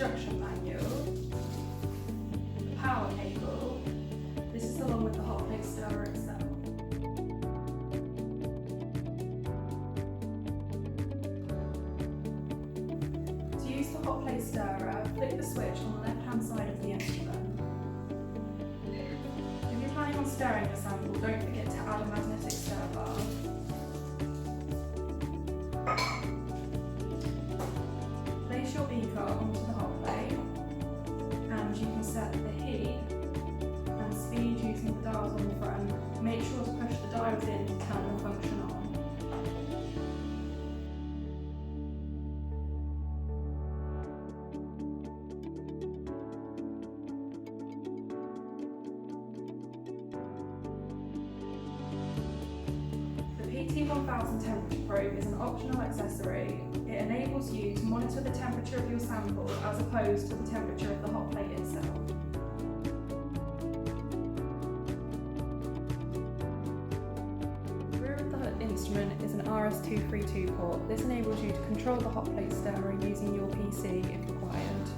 instruction manual, the power cable. This is along with the Hotplate stirrer itself. To use the Hotplate stirrer, flick the switch on the left-hand side of the instrument. If you're planning on stirring the sample, don't forget to add a magnetic stir bar. Place your beaker onto the Hotplate, and you can set the heat and speed using the dials on the front. Make sure to push the dials in to turn the function on. The PT1000 temperature probe is an optional accessory. It enables you to monitor the temperature of your sample as opposed to the temperature of the Hotplate itself. The rear of the instrument is an RS232 port. This enables you to control the Hotplate stirrer using your PC if required.